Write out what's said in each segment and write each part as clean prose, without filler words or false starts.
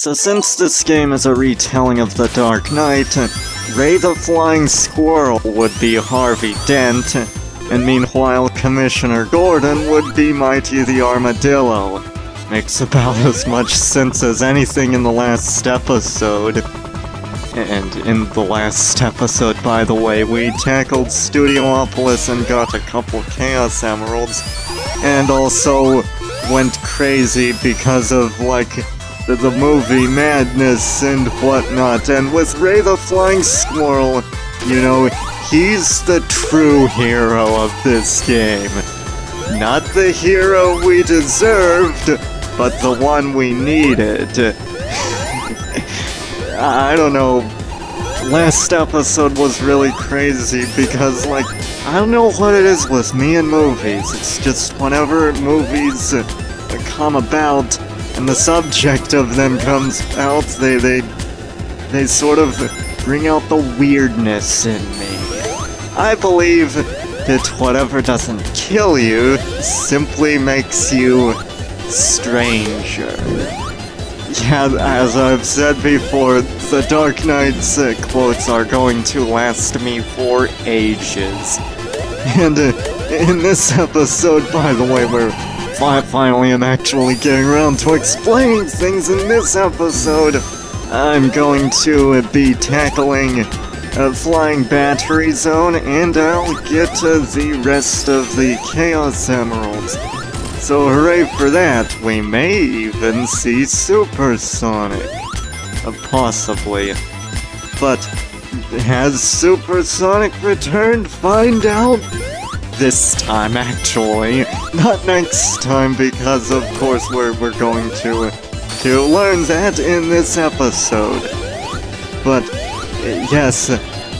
So since this game is a retelling of The Dark Knight, Ray the Flying Squirrel would be Harvey Dent, and meanwhile Commissioner Gordon would be Mighty the Armadillo. Makes about as much sense as anything in the last episode. And in the last episode, by the way, we tackled Studiopolis and got a couple Chaos Emeralds, and also went crazy because of, like, the movie madness and whatnot. And with Ray the Flying Squirrel, you know, he's the true hero of this game. Not the hero we deserved, but the one we needed. I don't know. Last episode was really crazy because, like, I don't know what it is with me and movies. It's just whenever movies come about and the subject of them comes out, they sort of bring out the weirdness in me. I believe that whatever doesn't kill you simply makes you stranger. Yeah, as I've said before, the Dark Knight's quotes are going to last me for ages. And in this episode, by the way, where finally I'm actually getting around to explaining things in this episode, I'm going to be tackling a Flying Battery Zone, and I'll get to the rest of the Chaos Emeralds. So hooray for that, we may even see Supersonic. Possibly. But has Supersonic returned? Find out this time, actually. Not next time, because of course we're going to learn that in this episode. But yes,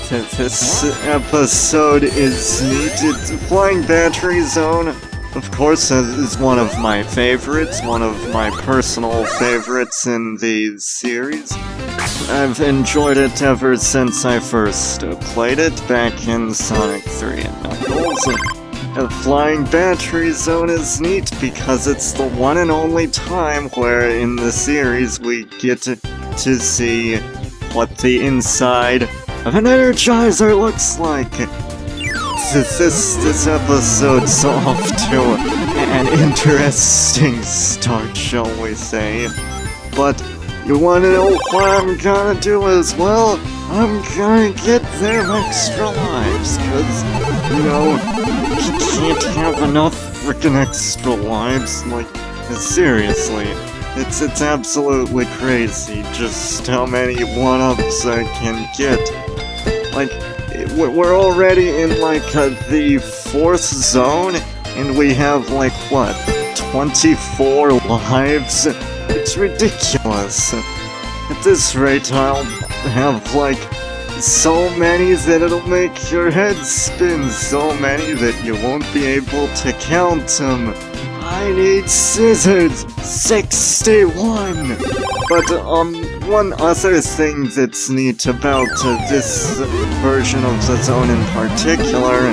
this episode is needed. Flying Battery Zone, of course, is one of my favorites, one of my personal favorites in the series. I've enjoyed it ever since I first played it back in Sonic 3 and Knuckles. Flying Battery Zone is neat because it's the one and only time where in the series we get to see what the inside of an Energizer looks like. This episode's off to an interesting start, shall we say. But you wanna know what I'm gonna do as well? I'm gonna get them extra lives, cause, you know, you can't have enough freaking extra lives, like, seriously. It's absolutely crazy just how many 1-ups I can get. Like, we're already in, like, the 4th zone, and we have, like, what, 24 lives? It's ridiculous. At this rate, I'll have, like, so many that it'll make your head spin, so many that you won't be able to count them. I need scissors! 61! But, one other thing that's neat about this version of the zone in particular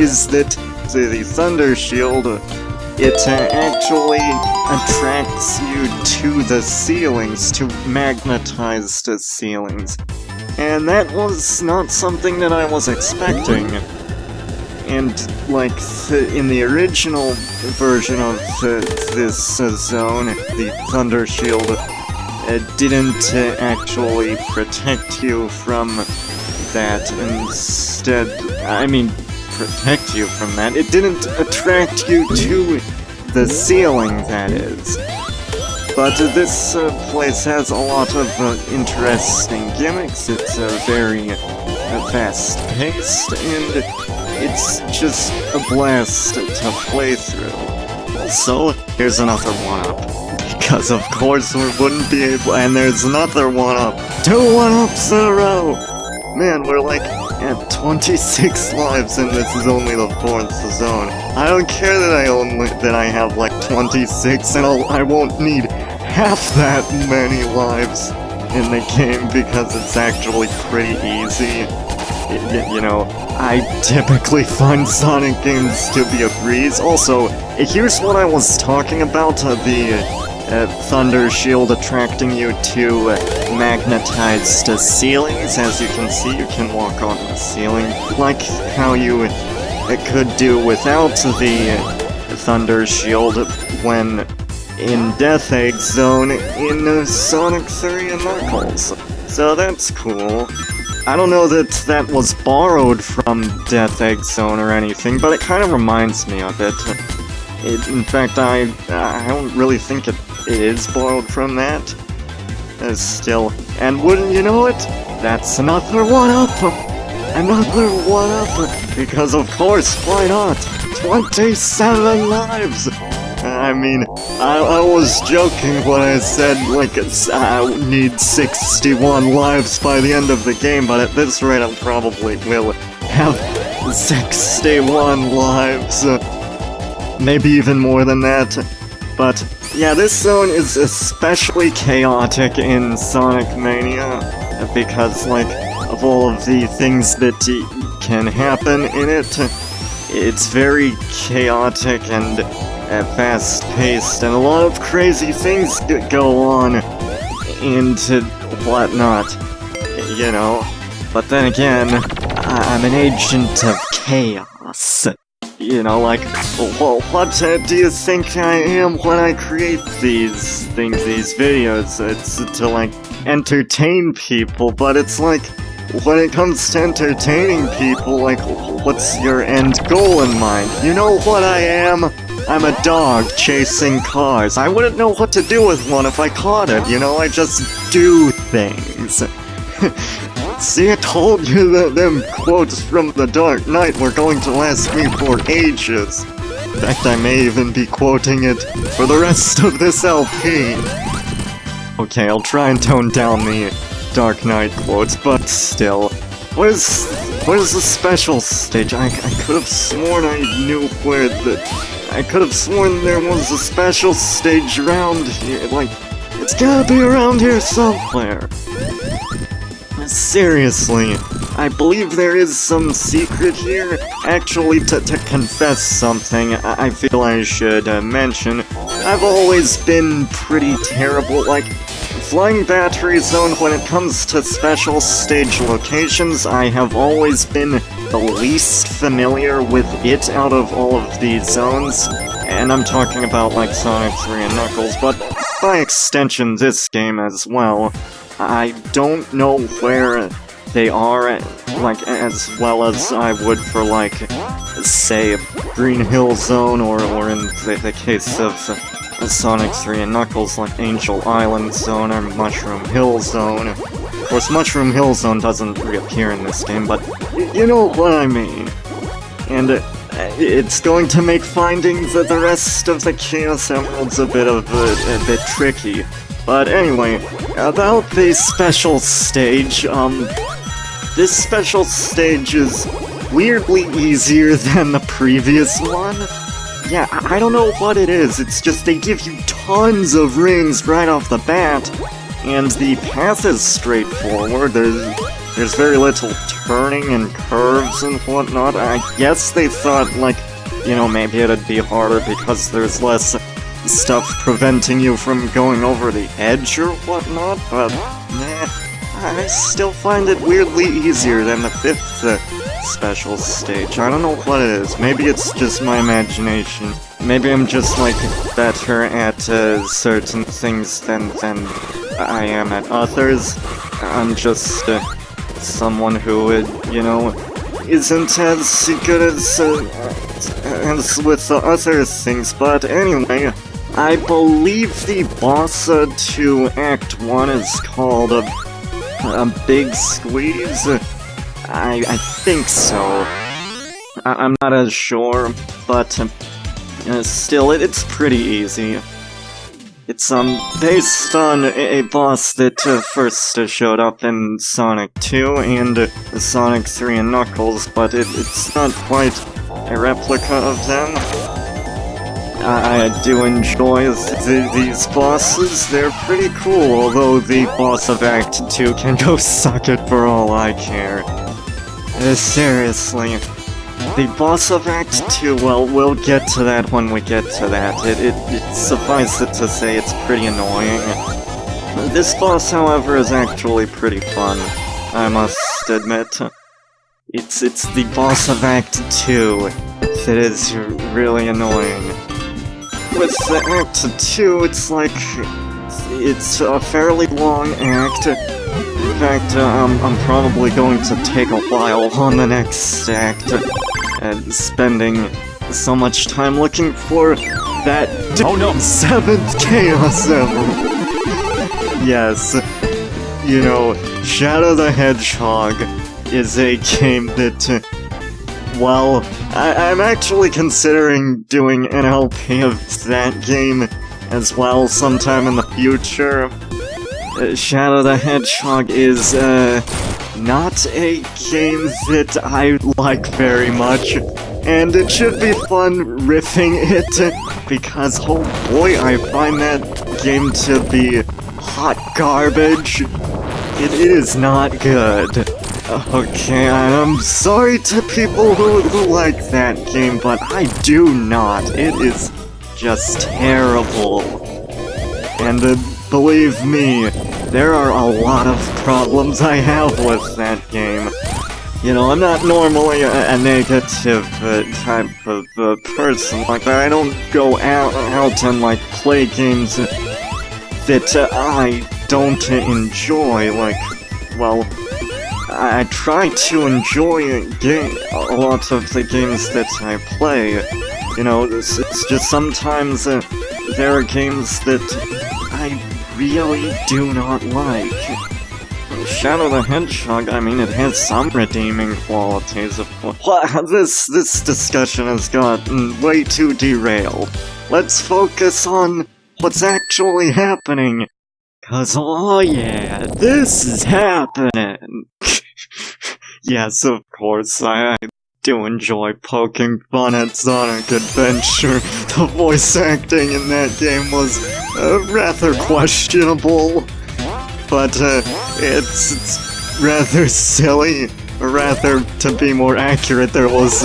is that the Thunder Shield, it actually attracts you to the ceilings, to magnetized ceilings. And that was not something that I was expecting. And, like, in the original version of this zone, the Thunder Shield didn't actually protect you from that. Instead, I mean, protect you from that. It didn't attract you to the ceiling, that is. But this place has a lot of interesting gimmicks. It's very fast-paced, and it's just a blast to play through. Also, here's another 1-up. Because of course we wouldn't be able— and there's another 1-up. 2 1-ups in a row! Man, we're like at 26 lives and this is only the 4th zone. I don't care that I have like 26 and I won't need half that many lives in the game because it's actually pretty easy. You know, I typically find Sonic games to be a breeze. Also, here's what I was talking about, thunder shield attracting you to magnetized ceilings. As you can see, you can walk on the ceiling, like how you could do without the thunder shield when in Death Egg Zone in Sonic 3 and Knuckles. So that's cool. I don't know that that was borrowed from Death Egg Zone or anything, but it kind of reminds me of it. In fact, I don't really think it is borrowed from that. Still, and wouldn't you know it, that's another one-up! Another one-up! Because of course, why not? 27 lives! I mean, I was joking when I said, like, I need 61 lives by the end of the game, but at this rate I probably will have 61 lives. Maybe even more than that. But, yeah, this zone is especially chaotic in Sonic Mania, because, like, of all of the things that can happen in it, it's very chaotic and fast-paced, and a lot of crazy things go on, and whatnot, you know. But then again, I'm an agent of chaos. You know, like, well, what do you think I am when I create these things, these videos? It's to, like, entertain people, but it's like, when it comes to entertaining people, like, what's your end goal in mind? You know what I am? I'm a dog chasing cars. I wouldn't know what to do with one if I caught it, you know? I just do things. See, I told you that them quotes from The Dark Knight were going to last me for ages. In fact, I may even be quoting it for the rest of this LP. Okay, I'll try and tone down the Dark Knight quotes, but still. Where's the special stage? I could have sworn I knew where I could have sworn there was a special stage around here. Like, it's gotta be around here somewhere. Seriously, I believe there is some secret here. Actually, to confess something, I feel I should mention, I've always been pretty terrible, like, Flying Battery Zone, when it comes to special stage locations, I have always been the least familiar with it out of all of these zones. And I'm talking about, like, Sonic 3 and Knuckles, but by extension this game as well. I don't know where they are, like, as well as I would for, like, say, Green Hill Zone, or in the case of Sonic 3 and Knuckles, like Angel Island Zone or Mushroom Hill Zone. Of course, Mushroom Hill Zone doesn't reappear in this game, but you know what I mean. And it's going to make finding the rest of the Chaos Emeralds a bit tricky. But anyway, about the special stage, this special stage is weirdly easier than the previous one. Yeah, I don't know what it is, it's just they give you tons of rings right off the bat, and the path is straightforward. There's very little turning and curves and whatnot. I guess they thought, like, you know, maybe it'd be harder because there's less stuff preventing you from going over the edge or whatnot, but nah, I still find it weirdly easier than the 5th special stage. I don't know what it is. Maybe it's just my imagination. Maybe I'm just, like, better at certain things than I am at others. I'm just someone who, you know, isn't as good as with the other things. But anyway, I believe the boss to Act 1 is called a Big Squeeze. I think so. I'm not as sure, but still, it's pretty easy. It's based on a boss that first showed up in Sonic 2 and Sonic 3 and Knuckles, but it's not quite a replica of them. I do enjoy these bosses. They're pretty cool, although the boss of Act 2 can go suck it for all I care. Seriously. the boss of Act 2, well, we'll get to that when we get to that. It suffices to say it's pretty annoying. This boss, however, is actually pretty fun, I must admit. It's the boss of Act 2 that is really annoying. With Act 2, it's like... it's a fairly long act. In fact, I'm probably going to take a while on the next act, and spending so much time looking for that 7th Chaos Emerald. Yes, you know, Shadow the Hedgehog is a game that, well, I'm actually considering doing an LP of that game as well sometime in the future. Shadow the Hedgehog is, not a game that I like very much, and it should be fun riffing it, because, oh boy, I find that game to be hot garbage. It is not good. Okay, I'm sorry to people who like that game, but I do not. It is just terrible. And believe me, there are a lot of problems I have with that game. You know, I'm not normally a negative type of person like that. I don't go out and like play games that I don't enjoy. Like, well, I try to enjoy a lot of the games that I play. You know, it's just sometimes there are games that I really do not like. Shadow the Hedgehog, I mean, it has some redeeming qualities, of course. This discussion has gotten way too derailed. Let's focus on what's actually happening. 'Cause, oh yeah, this is happening! Yes, of course, I do enjoy poking fun at Sonic Adventure. The voice acting in that game was rather questionable, but it's rather silly. Or rather, to be more accurate, there was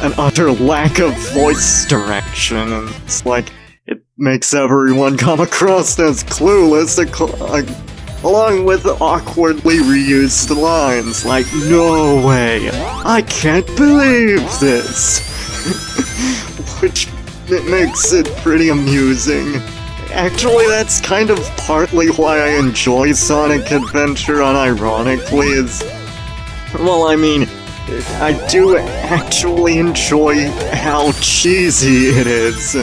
an utter lack of voice direction, and it's like, it makes everyone come across as clueless, along with awkwardly reused lines, like, no way, I can't believe this! Which makes it pretty amusing. Actually, that's kind of partly why I enjoy Sonic Adventure unironically, is... well, I mean, I do actually enjoy how cheesy it is.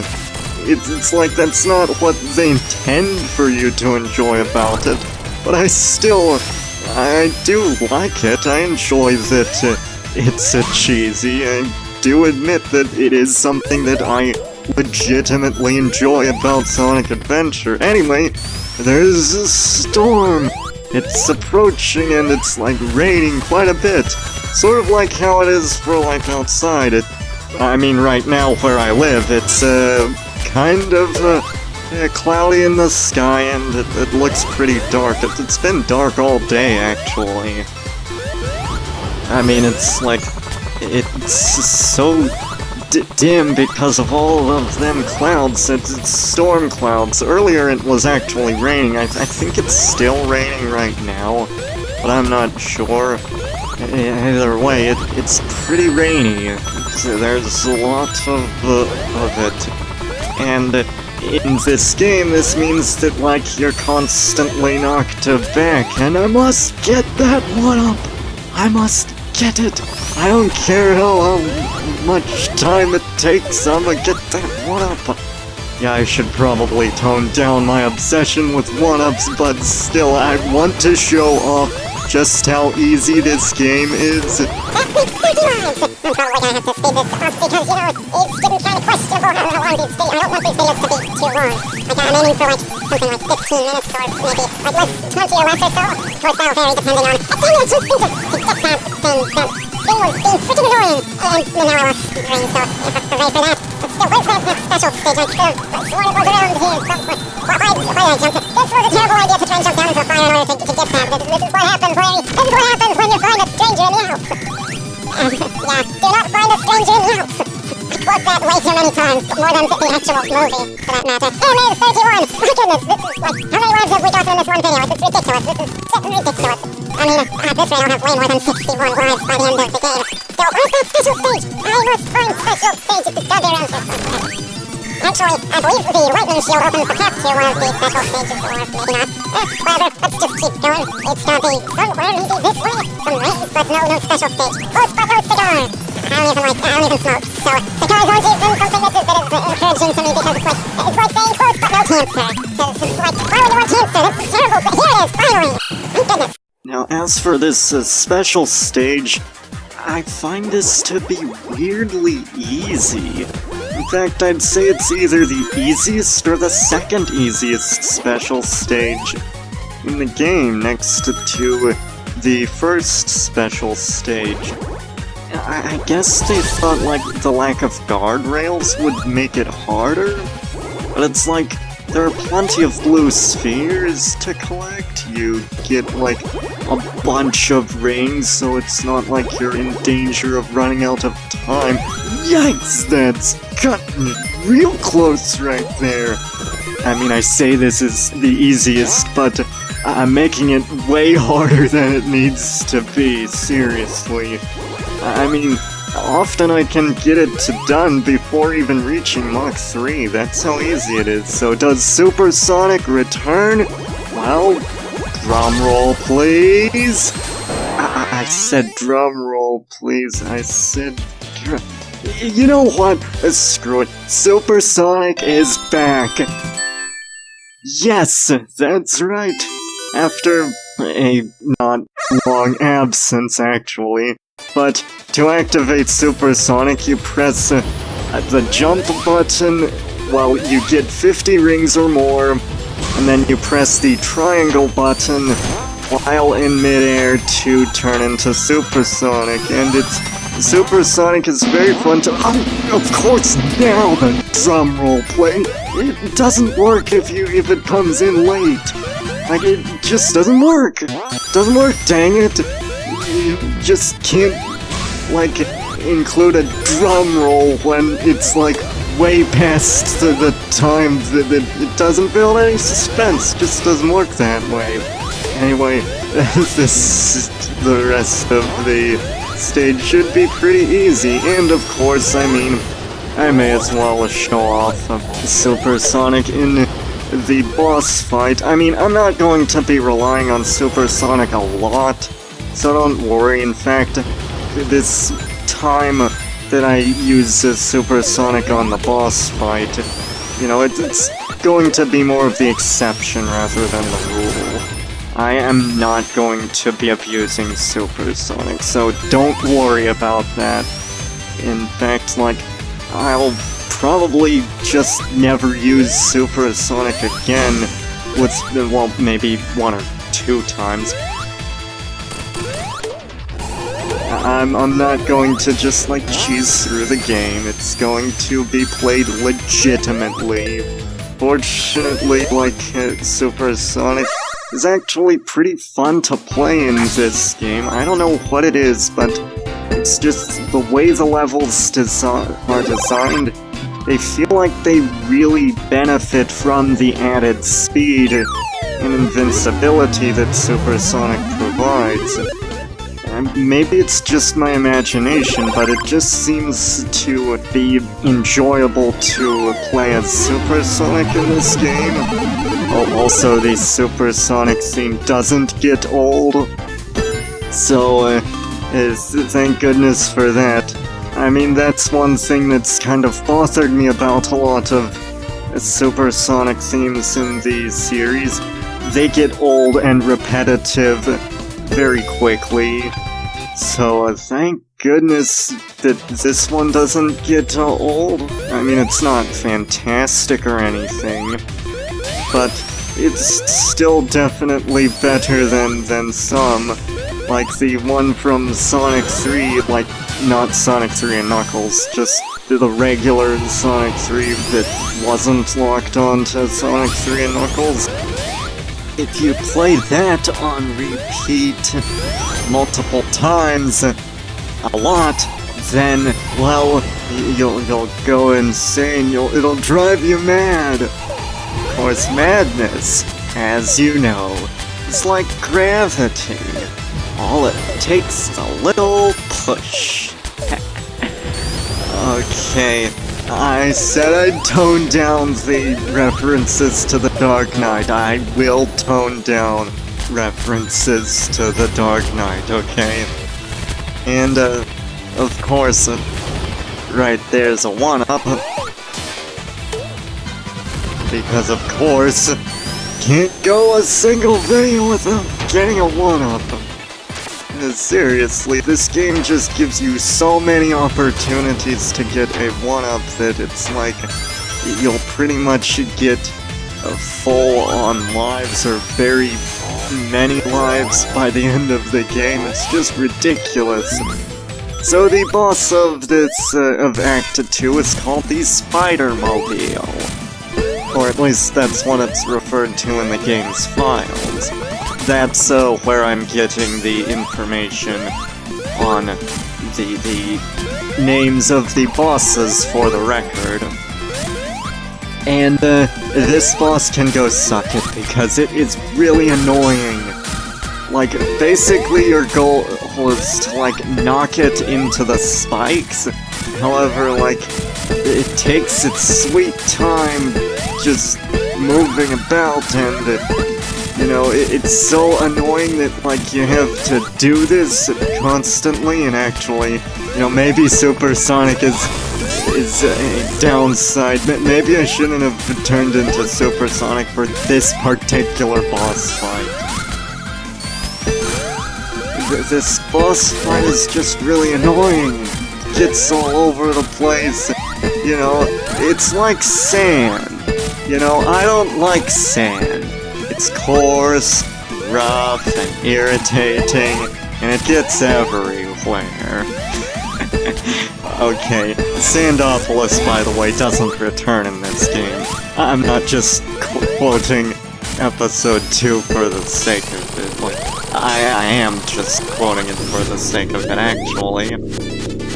It's like that's not what they intend for you to enjoy about it, but I do like it. I enjoy that it's cheesy. I do admit that it is something that I legitimately enjoy about Sonic Adventure. Anyway, there's a storm. It's approaching and it's like raining quite a bit. Sort of like how it is for like outside. I mean right now where I live, it's kind of cloudy in the sky and it looks pretty dark. It's been dark all day actually. I mean it's like, it's so dim because of all of them clouds. It's storm clouds. Earlier it was actually raining. I think it's still raining right now, but I'm not sure. Either way, it's pretty rainy. There's a lot of it. And in this game, this means that, like, you're constantly knocked back, and I must get that one up! I must get it! I don't care how much time it takes, I'm gonna get that one up! Yeah, I should probably tone down my obsession with one-ups, but still, I want to show off just how easy this game is. That makes 30 lives! Probably I have to speed this up because, you know, it's getting kind of questionable how long these videos... I don't want these videos to be too long. Like, I'm aiming for, like, something like 15 minutes or maybe, like, less, 20 or less or so. Of course, that'll vary depending on... I can't even think to get that thing was being freaking annoying! And now I lost rain, so you have to wait for that. But still, where's that next special stage? I swear it was around here somewhere. Why did I jump it? This was a terrible idea to try and jump down into a fire in order to get that. This is what happens when you find a stranger in the Alps. Yeah, do not find a stranger stranger in the Alps. I quote that way too many times, more than the actual movie, for that matter. Image 31! My goodness, this is like, how many words have we got in this one video? It's ridiculous, this is ridiculous. I mean, at this rate I'll have way more than 61 lives by the end of the game. So, where's that special stage? I must find special stage at the goddamn around here. Actually, I believe the lightning shield opens the path to one of the special stages, or maybe not. Whatever, let's just keep going. It's gotta be somewhere, maybe this way. Some rings, but no special stage. Close but no cigar! I don't even smoke, so cigars aren't even something that is encouraging to me, because it's like saying close but no cancer. It's like, why would you want cancer? That's terrible, but here it is, finally! Thank goodness. Now, as for this special stage, I find this to be weirdly easy. In fact, I'd say it's either the easiest or the second easiest special stage in the game, next to the first special stage. I guess they thought, like, the lack of guardrails would make it harder, but it's like, there are plenty of blue spheres to collect. You get, like, a bunch of rings, so it's not like you're in danger of running out of time. Yikes, that's cutting it real close right there. I mean, I say this is the easiest, but I'm making it way harder than it needs to be, seriously. I mean, often I can get it done before even reaching Mach 3, that's how easy it is. So does Supersonic return? Well, drum roll please! I said drum roll please, I said you know what? Screw it. Supersonic is back! Yes, that's right. After a not long absence, actually. But to activate Supersonic, you press the jump button while you get 50 rings or more, and then you press the triangle button while in midair to turn into Supersonic, and Supersonic is very fun to— of course, now the drum roll play! It doesn't work if it comes in late. Like, it just doesn't work! Doesn't work, dang it! You just can't, like, include a drum roll when it's, like, way past the time that it doesn't build any suspense. Just doesn't work that way. Anyway, the rest of the stage should be pretty easy, and of course, I mean, I may as well show off Supersonic in the boss fight. I mean, I'm not going to be relying on Supersonic a lot, so don't worry. In fact, this time that I use Supersonic on the boss fight, you know, it's going to be more of the exception rather than the rule. I am not going to be abusing Supersonic, so don't worry about that. In fact, like, I'll probably just never use Supersonic again with, well, maybe 1 or 2 times. I'm not going to just, like, cheese through the game. It's going to be played legitimately. Fortunately, like, Supersonic is actually pretty fun to play in this game. I don't know what it is, but it's just the way the levels are designed. They feel like they really benefit from the added speed and invincibility that Supersonic provides. And maybe it's just my imagination, but it just seems to be enjoyable to play as Supersonic in this game. Oh, also, the Supersonic theme doesn't get old, so thank goodness for that. I mean, that's one thing that's kind of bothered me about a lot of Supersonic themes in the series. They get old and repetitive very quickly, so thank goodness that this one doesn't get old. I mean, it's not fantastic or anything, but it's still definitely better than some, like the one from Sonic 3, like, not Sonic 3 and Knuckles, just the regular Sonic 3 that wasn't locked onto Sonic 3 and Knuckles. If you play that on repeat multiple times, a lot, then, well, you'll go insane. It'll drive you mad. Of course, madness, as you know, is like gravity. All it takes is a little push. Okay, I said I'd tone down the references to the Dark Knight. I will tone down references to the Dark Knight, okay? And, of course, right there's a 1-up. Because, of course, can't go a single video without getting a 1-up. Seriously, this game just gives you so many opportunities to get a 1-up that it's like you'll pretty much get a full-on lives or very many lives by the end of the game. It's just ridiculous. So the boss of this, of Act 2 is called the Spider-Mobile. Or at least that's what it's referred to in the game's files. That's where I'm getting the information on the names of the bosses for the record. And this boss can go suck it because it is really annoying. Like, basically your goal was to, like, knock it into the spikes. However, like, it takes its sweet time just moving about, and you know, it's so annoying that, like, you have to do this constantly, and actually, you know, maybe Supersonic is a downside. Maybe I shouldn't have turned into Supersonic for this particular boss fight. This boss fight is just really annoying. It gets all over the place. You know, it's like sand. You know, I don't like sand. It's coarse, rough, and irritating, and it gets everywhere. Okay, Sandopolis, by the way, doesn't return in this game. I'm not just quoting episode 2 for the sake of it. Like, I am just quoting it for the sake of it, actually.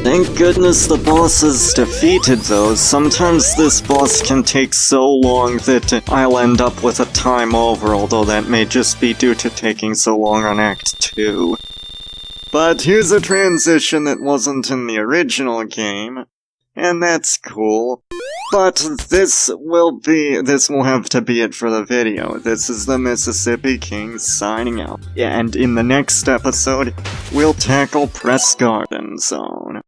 Thank goodness the boss is defeated, though. Sometimes this boss can take so long that I'll end up with a time over, although that may just be due to taking so long on Act 2. But here's a transition that wasn't in the original game, and that's cool. But this will have to be it for the video. This is the Mississippi King signing out. Yeah, and in the next episode, we'll tackle Press Garden Zone.